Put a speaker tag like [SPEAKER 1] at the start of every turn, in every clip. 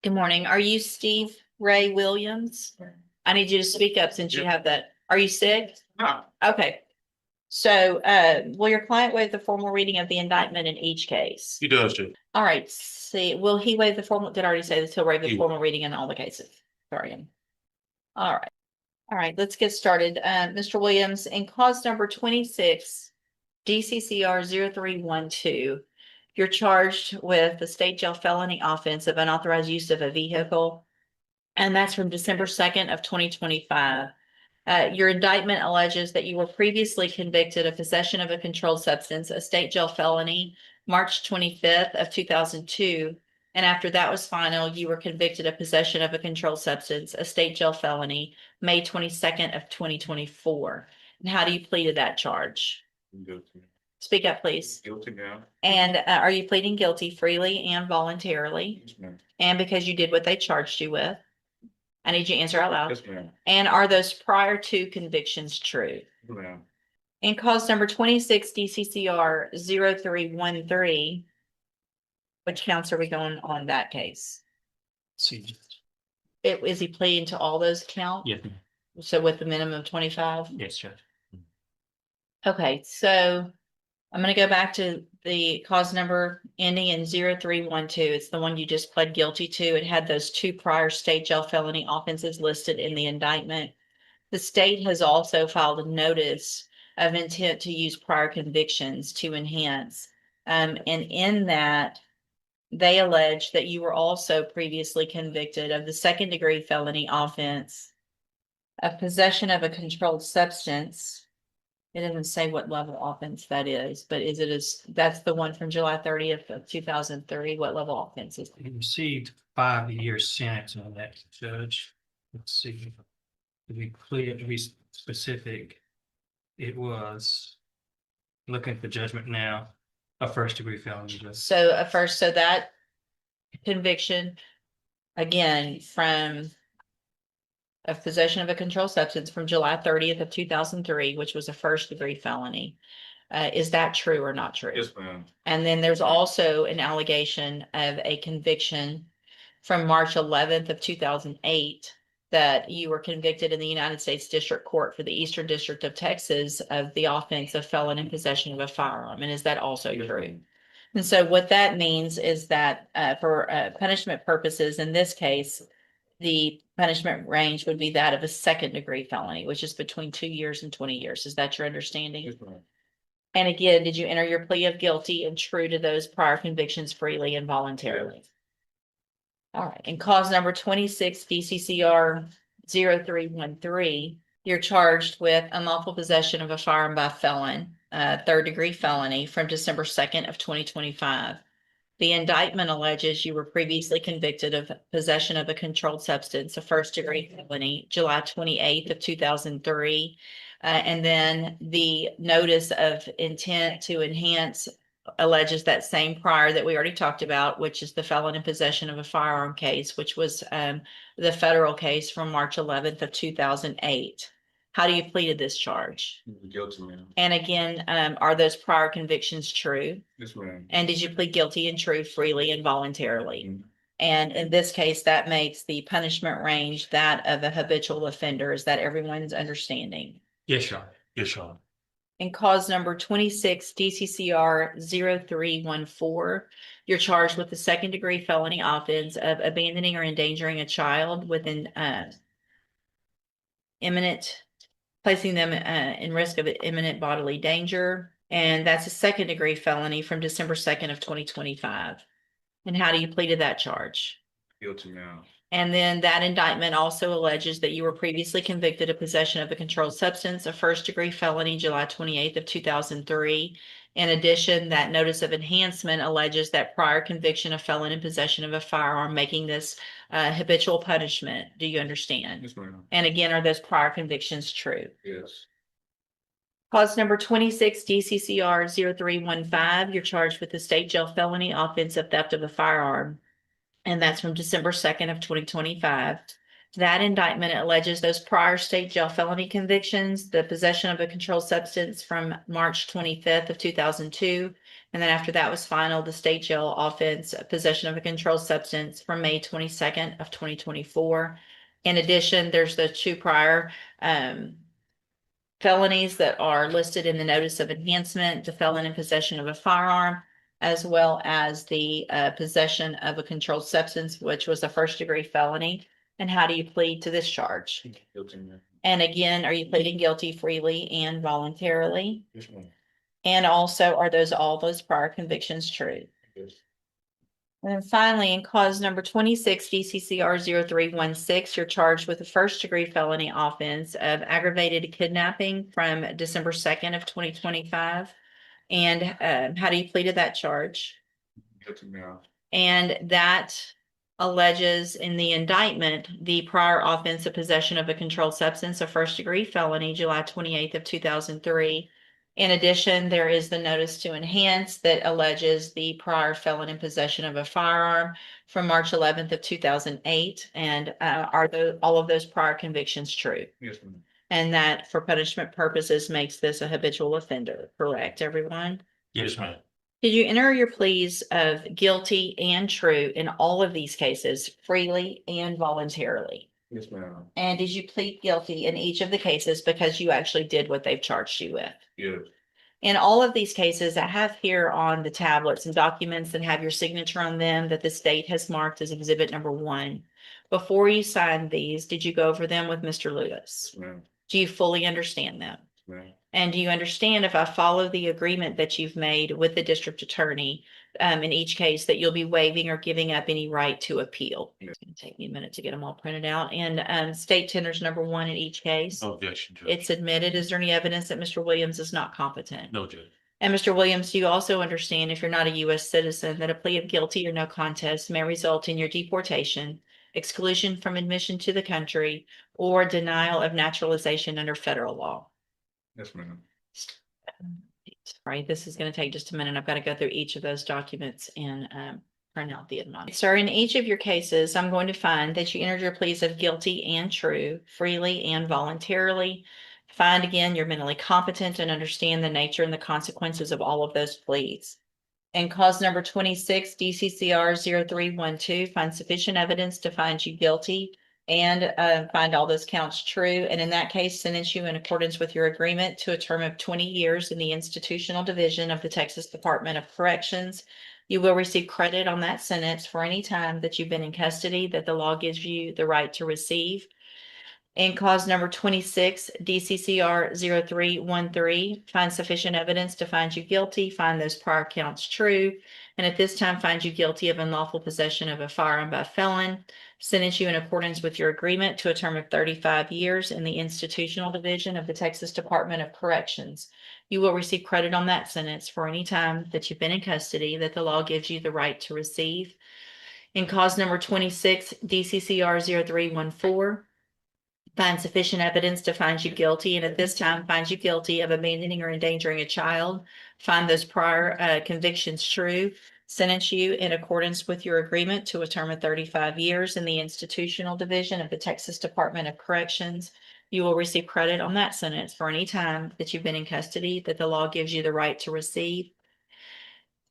[SPEAKER 1] Good morning. Are you Steve Ray Williams? I need you to speak up since you have that. Are you sick? Okay. So, will your client waive the formal reading of the indictment in each case?
[SPEAKER 2] He does, Judge.
[SPEAKER 1] All right. See, will he waive the formal, did I already say this? He'll waive the
[SPEAKER 2] He will.
[SPEAKER 1] formal reading in all the cases. Sorry. All right. All right, let's get started. Mr. Williams, in cause number 26, DCCR 0312, you're charged with the state jail felony offense of unauthorized use of a vehicle. And that's from December 2nd of 2025. Your indictment alleges that you were previously convicted of possession of a controlled substance, a state jail felony, March 25th of 2002. And after that was final, you were convicted of possession of a controlled substance, a state jail felony, May 22nd of 2024. And how do you plead to that charge?
[SPEAKER 2] Guilty.
[SPEAKER 1] Speak up, please.
[SPEAKER 2] Guilty now.
[SPEAKER 1] And are you pleading guilty freely and voluntarily?
[SPEAKER 2] Yes, ma'am.
[SPEAKER 1] And because you did what they charged you with? I need you to answer out loud.
[SPEAKER 2] Yes, ma'am.
[SPEAKER 1] And are those prior two convictions true?
[SPEAKER 2] Yes, ma'am.
[SPEAKER 1] In cause number 26 DCCR 0313, which counts are we going on that case?
[SPEAKER 3] See,
[SPEAKER 1] Is he pleading to all those counts?
[SPEAKER 3] yeah,
[SPEAKER 1] So with the minimum of 25?
[SPEAKER 3] yes, Judge.
[SPEAKER 1] Okay, so I'm gonna go back to the cause number ending in 0312. It's the one you just pled guilty to. It had those two prior state jail felony offenses listed in the indictment. The state has also filed a notice of intent to use prior convictions to enhance. And in that, they allege that you were also previously convicted of the second degree felony offense of possession of a controlled substance. It doesn't say what level offense that is, but that's the one from July 30th of 2003. What level offense is it?
[SPEAKER 3] He received 5 year sentence on that, Judge. Let's see. To be clear, to be specific, it was, looking for judgment now, a first degree felony. Judge.
[SPEAKER 1] So so that conviction, again, from of possession of a controlled substance from July 30th of 2003, which was a first degree felony. Is that true or not true?
[SPEAKER 2] Yes, ma'am.
[SPEAKER 1] And then there's also an allegation of a conviction from March 11th of 2008 that you were convicted in the United States District Court for the Eastern District of Texas of the offense of felon in possession of a firearm. And is that also
[SPEAKER 2] Yes,
[SPEAKER 1] true?
[SPEAKER 2] ma'am.
[SPEAKER 1] And so what that means is that for punishment purposes, in this case, the punishment range would be that of a second degree felony, which is between 2 years and 20 years. Is that your understanding?
[SPEAKER 2] Yes, ma'am.
[SPEAKER 1] And again, did you enter your plea of guilty and true to those prior convictions freely and voluntarily? All right. And cause number 26 DCCR 0313, you're charged with unlawful possession of a firearm by felon, third degree felony from December 2nd of 2025. The indictment alleges you were previously convicted of possession of a controlled substance, a first degree felony, July 28th of 2003. And then the notice of intent to enhance alleges that same prior that we already talked about, which is the felon in possession of a firearm case, which was the federal case from March 11th of 2008. How do you plead to this charge?
[SPEAKER 2] Guilty, ma'am.
[SPEAKER 1] And again, are those prior convictions true?
[SPEAKER 2] Yes, ma'am.
[SPEAKER 1] And did you plead guilty and true freely and voluntarily?
[SPEAKER 2] Mhm.
[SPEAKER 1] And in this case, that makes the punishment range that of a habitual offender. Is that everyone's understanding?
[SPEAKER 3] Yes, Your Honor.
[SPEAKER 2] Yes, Your Honor.
[SPEAKER 1] In cause number 26 DCCR 0314, you're charged with the second degree felony offense of abandoning or endangering a child within placing them in risk of imminent bodily danger. And that's a second degree felony from December 2nd of 2025. And how do you plead to that charge?
[SPEAKER 2] Guilty now.
[SPEAKER 1] And then that indictment also alleges that you were previously convicted of possession of a controlled substance, a first degree felony, July 28th of 2003. In addition, that notice of enhancement alleges that prior conviction of felon in possession of a firearm, making this habitual punishment. Do you understand?
[SPEAKER 2] Yes, ma'am.
[SPEAKER 1] And again, are those prior convictions true?
[SPEAKER 2] Yes.
[SPEAKER 1] Cause number 26 DCCR 0315, you're charged with the state jail felony offense of theft of a firearm. And that's from December 2nd of 2025. That indictment alleges those prior state jail felony convictions, the possession of a controlled substance from March 25th of 2002. And then after that was final, the state jail offense, possession of a controlled substance from May 22nd of 2024. In addition, there's the two prior felonies that are listed in the notice of enhancement, the felon in possession of a firearm, as well as the possession of a controlled substance, which was a first-degree felony. And how do you plead to this charge?
[SPEAKER 2] Guilty, ma'am.
[SPEAKER 1] And again, are you pleading guilty freely and voluntarily?
[SPEAKER 2] Yes, ma'am.
[SPEAKER 1] And also, are all those prior convictions true?
[SPEAKER 2] Yes.
[SPEAKER 1] And then finally, in cause number 26 DCCR 0316, you're charged with a first-degree felony offense of aggravated kidnapping from December 2nd of 2025. And how do you plead to that charge?
[SPEAKER 2] Guilty, ma'am.
[SPEAKER 1] And that alleges in the indictment the prior offense of possession of a controlled substance, a first-degree felony, July 28th of 2003. In addition, there is the notice to enhance that alleges the prior felon in possession of a firearm from March 11th of 2008. And are all of those prior convictions true?
[SPEAKER 2] Yes, ma'am.
[SPEAKER 1] And that for punishment purposes makes this a habitual offender, correct, everyone?
[SPEAKER 3] Yes, ma'am.
[SPEAKER 1] Did you enter your pleas of guilty and true in all of these cases freely and voluntarily?
[SPEAKER 2] Yes, ma'am.
[SPEAKER 1] And did you plead guilty in each of the cases because you actually did what they've charged you with?
[SPEAKER 2] Yes.
[SPEAKER 1] In all of these cases, I have here on the tablets and documents that have your signature on them that the state has marked as exhibit number 1. Before you signed these, did you go over them with Mr. Lewis?
[SPEAKER 2] Yes, ma'am.
[SPEAKER 1] Do you fully understand them?
[SPEAKER 2] Yes, ma'am.
[SPEAKER 1] And do you understand if I follow the agreement that you've made with the district attorney in each case that you'll be waiving or giving up any right to appeal?
[SPEAKER 2] Yeah.
[SPEAKER 1] It's going to take me a minute to get them all printed out. And state tenders number 1 in each case.
[SPEAKER 4] No objection, Judge.
[SPEAKER 1] It's admitted. Is there any evidence that Mr. Williams is not competent?
[SPEAKER 4] No, Judge.
[SPEAKER 1] And Mr. Williams, do you also understand if you're not a U.S. citizen that a plea of guilty or no contest may result in your deportation, exclusion from admission to the country, or denial of naturalization under federal law?
[SPEAKER 2] Yes, ma'am.
[SPEAKER 1] Right, this is going to take just a minute. I've got to go through each of those documents and print out the admonition. Sir, in each of your cases, I'm going to find that you entered your pleas of guilty and true, freely and voluntarily. Find again, you're mentally competent and understand the nature and the consequences of all of those pleas. And cause number 26, DCCR 0312, find sufficient evidence to find you guilty and find all those counts true. And in that case, sentence you in accordance with your agreement to a term of 20 years in the institutional division of the Texas Department of Corrections. You will receive credit on that sentence for any time that you've been in custody that the law gives you the right to receive. In cause number 26, DCCR 0313, find sufficient evidence to find you guilty, find those prior counts true, and at this time find you guilty of unlawful possession of a firearm by a felon. Sentence you in accordance with your agreement to a term of 35 years in the institutional division of the Texas Department of Corrections. You will receive credit on that sentence for any time that you've been in custody that the law gives you the right to receive. In cause number 26, DCCR 0314, find sufficient evidence to find you guilty, and at this time find you guilty of abandoning or endangering a child. Find those prior convictions true. Sentence you in accordance with your agreement to a term of 35 years in the institutional division of the Texas Department of Corrections. You will receive credit on that sentence for any time that you've been in custody that the law gives you the right to receive.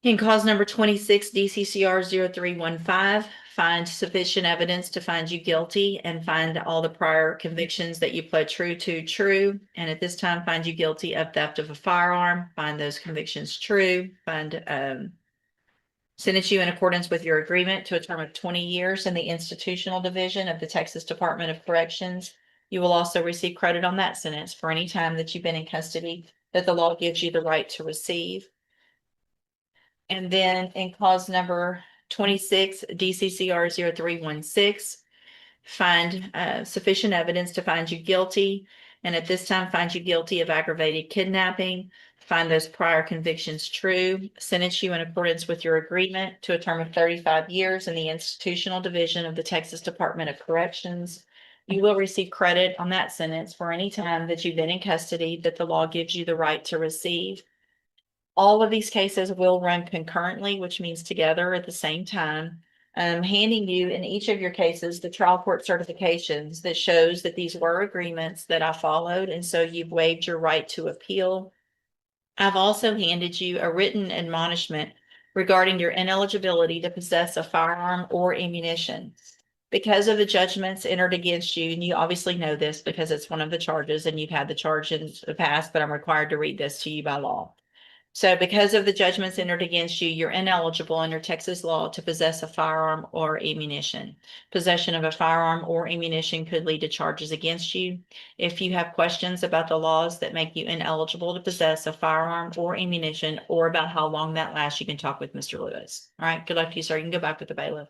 [SPEAKER 1] In cause number 26, DCCR 0315, find sufficient evidence to find you guilty and find all the prior convictions that you pled true to true. And at this time, find you guilty of theft of a firearm. Find those convictions true. Find sentence you in accordance with your agreement to a term of 20 years in the institutional division of the Texas Department of Corrections. You will also receive credit on that sentence for any time that you've been in custody that the law gives you the right to receive. And then in cause number 26, DCCR 0316, find sufficient evidence to find you guilty. And at this time, find you guilty of aggravated kidnapping. Find those prior convictions true. Sentence you in accordance with your agreement to a term of 35 years in the institutional division of the Texas Department of Corrections. You will receive credit on that sentence for any time that you've been in custody that the law gives you the right to receive. All of these cases will run concurrently, which means together at the same time. Handing you in each of your cases, the trial court certifications that shows that these were agreements that I followed, and so you've waived your right to appeal. I've also handed you a written admonishment regarding your ineligibility to possess a firearm or ammunition. Because of the judgments entered against you, and you obviously know this because it's one of the charges and you've had the charge in the past, but I'm required to read this to you by law. So because of the judgments entered against you, you're ineligible under Texas law to possess a firearm or ammunition. Possession of a firearm or ammunition could lead to charges against you. If you have questions about the laws that make you ineligible to possess a firearm or ammunition, or about how long that lasts, you can talk with Mr. Lewis. All right, good luck to you, sir. You can go back with the bailiff.